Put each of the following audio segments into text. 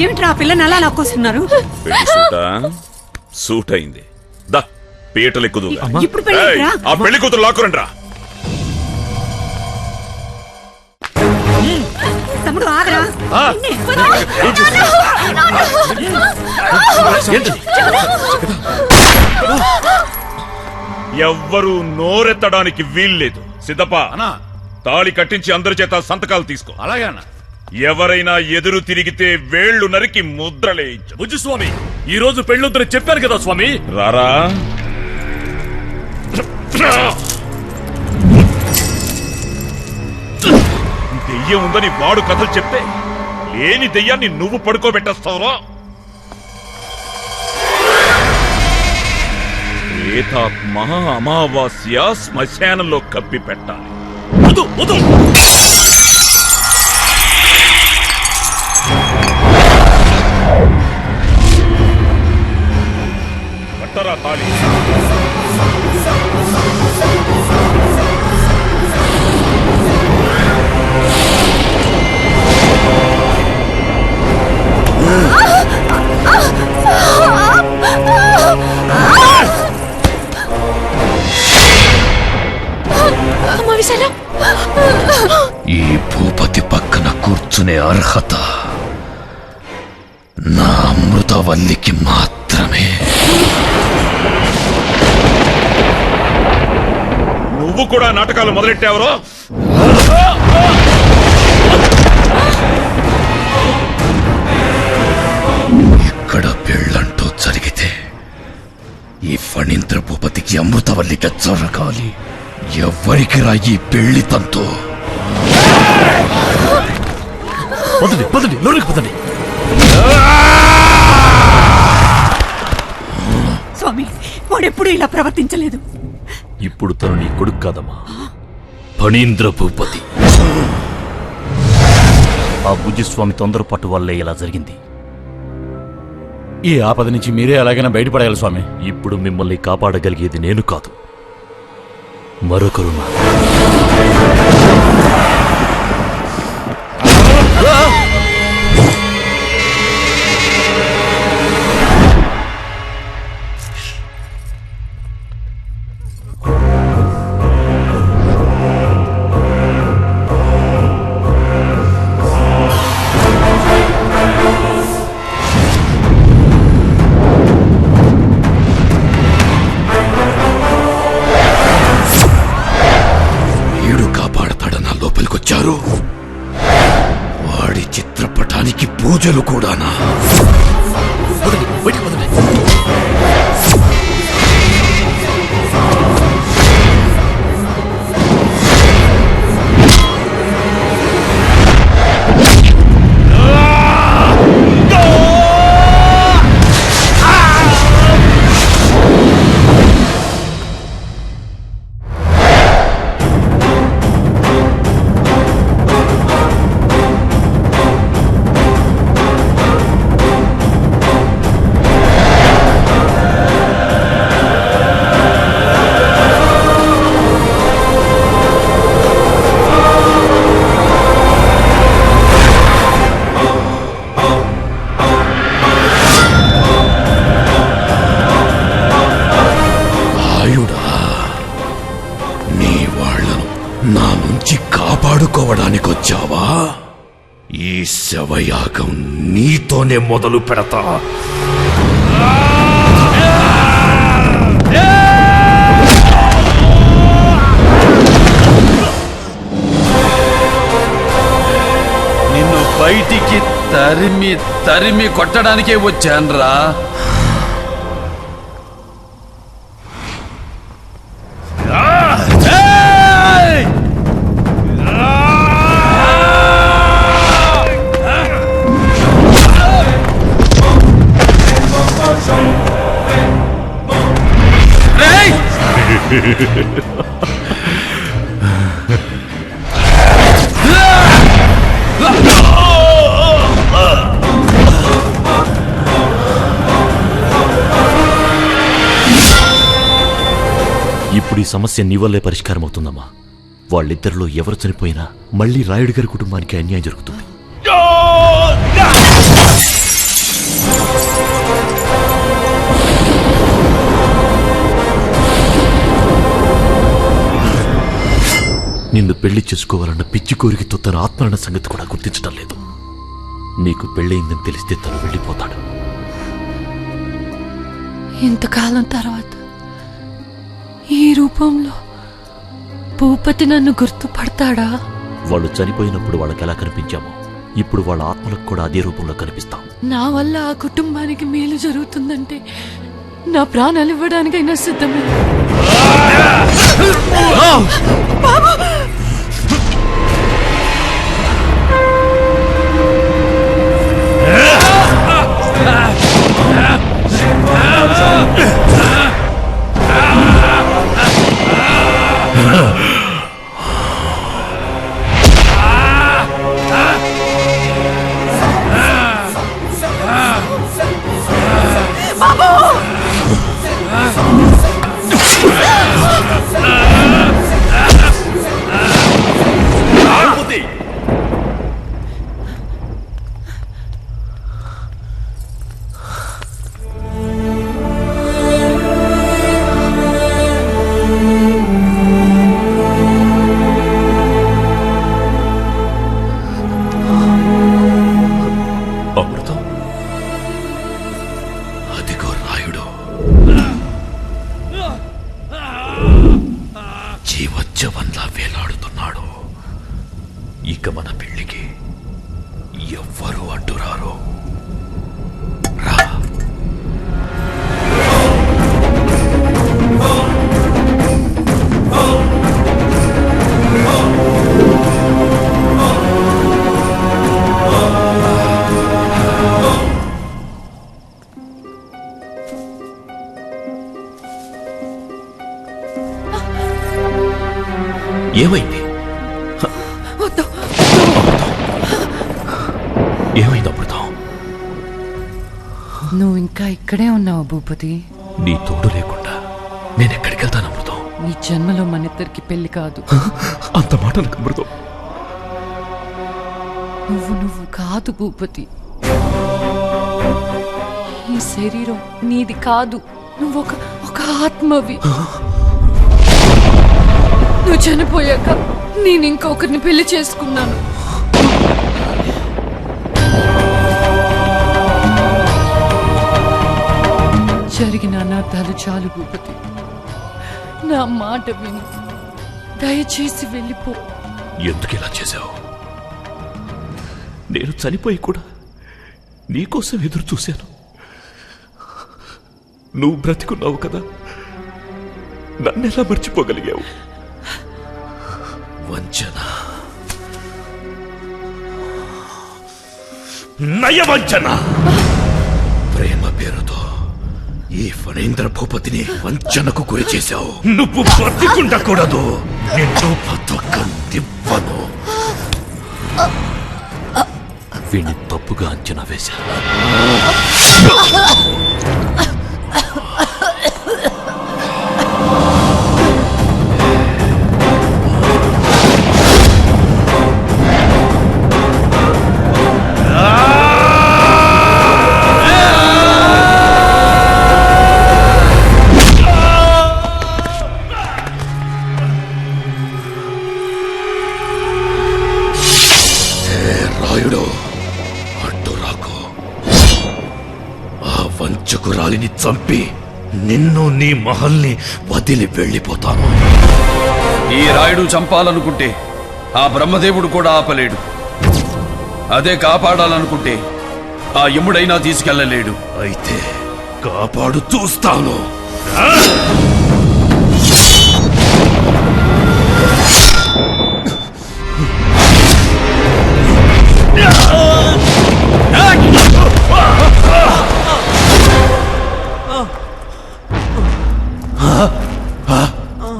ఏమిట్రా పిల్లని అలా లాక్కొస్తున్నారు? సూట్ అయింది. దా పీటలెక్కుదు. ఇప్పుడు పెళ్ళిరా. ఆ పెళ్లి కూతురు లాక్కురండి రా. తమ్ముడు ఆగరా. ఎవ్వరూ నోరెత్తడానికి వీల్లేదు. సిద్ధప్ప తాళి కట్టించి అందరి చేత సంతకాలు తీసుకో. అలాగే అన్న. ఎవరైనా ఎదురు తిరిగితే వేళ్లు నరికి ముద్రలేయించు. బుజ్జు స్వామి, ఈ రోజు పెళ్ళొద్దని చెప్పాను కదా స్వామి. రారా. దెయ్యం ఉందని వాడు కథలు చెప్తే లేని దెయ్యాన్ని నువ్వు పడుకోబెట్టేస్తావురా. ప్రేతాత్మ అమావాస్య శ్మశానంలో కప్పి పెట్టాలి. కట్టరా తాళి. ఈ భూపతి పక్కన కూర్చునే అర్హత నా అమృతవల్లికి మాత్రమే. నువ్వు కూడా నాటకాలు మొదలెట్టావరో. ఇక్కడ పెళ్ళంటూ జరిగితే ఈ ఫణీంద్ర భూపతికి అమృతవల్లికి జరగాలి. ఎవ్వరికి రా ఈ పెళ్లి తంతు. స్వామి వాడెప్పుడు ఇలా ప్రవర్తించలేదు. ఇప్పుడు తను నీ కొడుకు కాదమ్మా, ఫణీంద్ర భూపతి. ఆ బుజ్జిస్వామి తొందరపాటు వల్లే ఇలా జరిగింది. ఈ ఆపద నుంచి మీరే ఎలాగైనా బయటపడాలి స్వామి. ఇప్పుడు మిమ్మల్ని కాపాడగలిగేది నేను కాదు, మరొకరు. వాడి చిత్రపటానికి పూజలు కూడానా? నా నుంచి కాపాడుకోవడానికొచ్చావా? ఈ శవయాగం నీతోనే మొదలు పెడతా. నిన్ను బయటికి తరిమి తరిమి కొట్టడానికే వచ్చాన్రా. ఇప్పుడు ఈ సమస్య నీ వల్లే పరిష్కారం అవుతుందమ్మా. వాళ్ళిద్దరిలో ఎవరు చనిపోయినా మళ్ళీ రాయుడు గారి కుటుంబానికి అన్యాయం జరుగుతుంది. నిన్ను పెళ్లి చేసుకోవాలన్న పిచ్చి కోరికతో తన ఆత్మరణ సంగతి కూడా గుర్తించడం లేదు. నీకు పెళ్ళయిందని తెలిస్తే తను వెళ్ళిపోతాడు. ఇంతకాలం తర్వాత ఈ రూపంలో భూపతి నన్ను గుర్తుపడతాడా? వాళ్ళు చనిపోయినప్పుడు వాళ్ళకి ఎలా కనిపించామో ఇప్పుడు వాళ్ళ ఆత్మలకు కూడా అదే రూపంలో కనిపిస్తాం. నా వల్ల ఆ కుటుంబానికి మేలు జరుగుతుందంటే నా ప్రాణాలు ఇవ్వడానికైనా సిద్ధమే. అమృతం, అదిగో రాయుడు జీవోత్సవంలా వేలాడుతున్నాడు. ఇక మన పెళ్లికి ఎవ్వరూ అడ్డురారు. రా. ఏమైంది? ఏమైంది అమృతం? నువ్వు ఇంకా ఇక్కడే ఉన్నావు భూపతి. నీ తోడు లేకుండా నేనెక్కడికి వెళ్తాను అమృతం? ఈ జన్మలో మనిద్దరికి పెళ్లి కాదు. అంత మాట నాకు అమృతం. నువ్వు కాదు భూపతి. ఈ శరీరం నీది కాదు. నువ్వు ఒక ఆత్మవి. నువ్వు చనిపోయాక నేను ఇంకొకరిని పెళ్లి చేసుకున్నాను. జరిగిన అనర్థాలు చాలు భూపతి. నా మాట విని దయచేసి వెళ్ళిపో. ఎందుకు ఇలా చేశావు? నేను చనిపోయి కూడా నీకోసం ఎదురు చూశాను. నువ్వు బ్రతికున్నావు కదా, నన్నెలా మర్చిపోగలిగావు? వంచన, నయవంచన. ప్రేమ పేరుతో ఈ ఫణీంద్ర భూపతిని వంచనకు గురి చేశావు. నువ్వు బ్రతికుండకూడదు. నిన్ను బతకనివ్వను. వీణ్ణి తప్పుగా అంచనా వేశాను. రాయుడు, అడ్డు రాకు. ఆ వంచకురాలిని చంపి నిన్ను నీ మహల్ని వదిలి వెళ్ళిపోతాను. ఈ రాయుడు చంపాలనుకుంటే ఆ బ్రహ్మదేవుడు కూడా ఆపలేడు. అదే కాపాడాలనుకుంటే ఆ యముడైనా తీసుకెళ్లలేడు. అయితే కాపాడు చూస్తాను.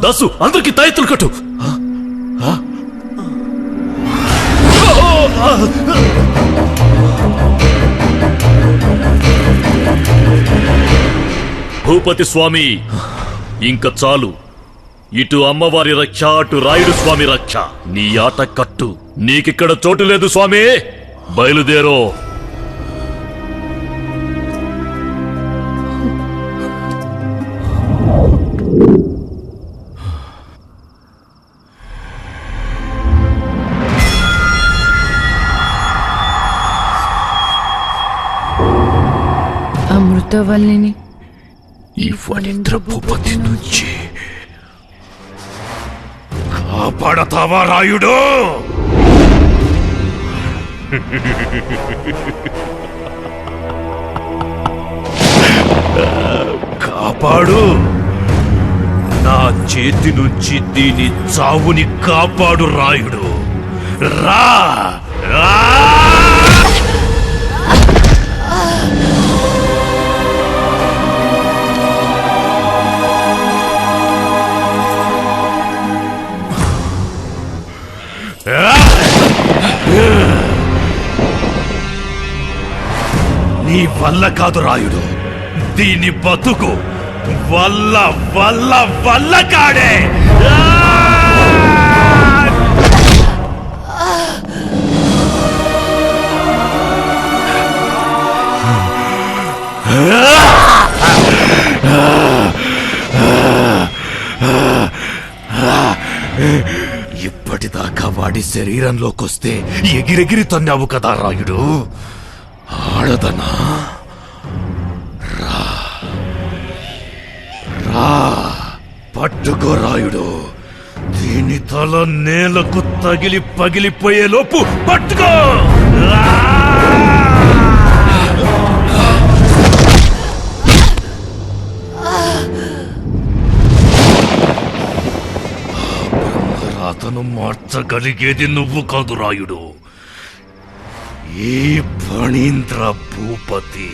దాసు, అందరికి తాయెత్తులు కట్టు. భూపతి స్వామి, ఇంక చాలు. ఇటు అమ్మవారి రక్ష, అటు రాయుడు స్వామి రక్ష. నీ ఆట కట్టు. నీకిక్కడ చోటు లేదు స్వామి. బయలుదేరో. అమృతవల్లిని ఈ ఫణీంద్ర భూపతి నుంచి కాపాడతావా రాయుడు? కాపాడు, నా చేతి నుంచి దీని చావుని కాపాడు రాయుడు. రా రా! నీ వల్ల కాదు రాయుడు, దీని బతుకు వల్ల వల్ల వల్ల కాడే. ఇప్పటిదాకా వాడి శరీరంలోకొస్తే ఎగిరెగిరి తన్నావు కదా రాయుడు. ఆడదనా? రా రా, పట్టుకో రాయుడు. దీని తల నేలకు తగిలి పగిలిపోయే లోపు పట్టుకో. రా! అతను మార్చగలిగేది నువ్వు కాదు రాయుడు, ఈ ఫణీంద్ర భూపతి.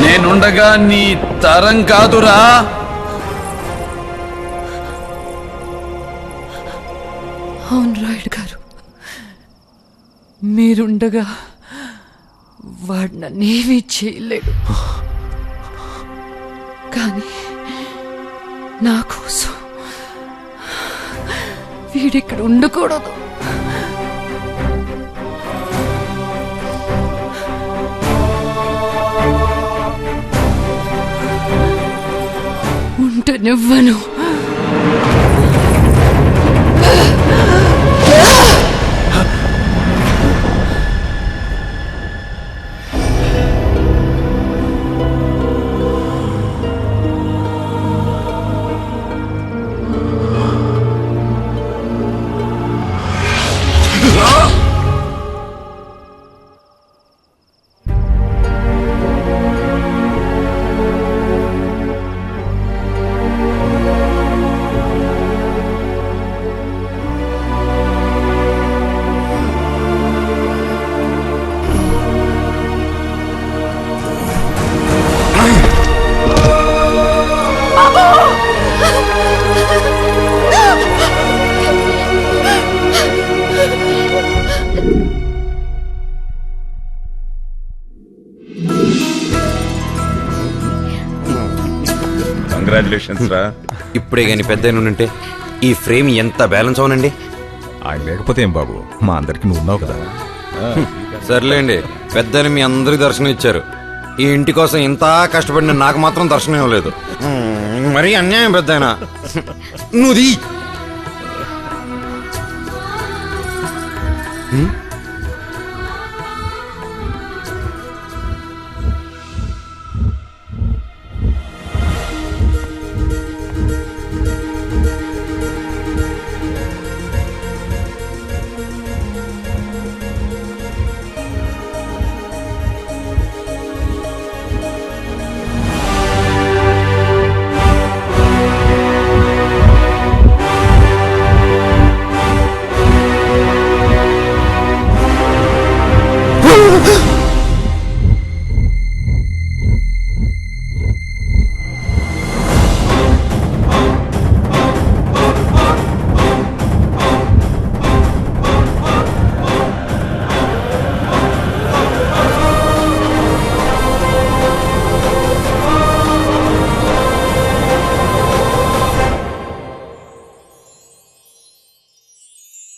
నేనుండగా నీ తరం కాదురా. అవును రాయుడు గారు, మీరుండగా వాడు నన్నేమీ చేయలేడు. కానీ నా కోసం వీడిక్కడ ఉండకూడదు. ఉంటనివ్వను. కంగ్రాచులేషన్స్ రా. ఇప్పుడే గాని పెద్ద ఉంటే ఈ ఫ్రేమ్ ఎంత బ్యాలెన్స్ అవునండి. ఆయన లేకపోతే ఏం బాబు, మా అందరికి నువ్వు ఉన్నావు కదా. సర్లేండి, పెద్దని మీ అందరికి దర్శనం ఇచ్చారు. ఈ ఇంటి కోసం ఇంత కష్టపడిన నాకు మాత్రం దర్శనం ఇవ్వలేదు. మరీ అన్యాయం పెద్దాయన. నువ్వు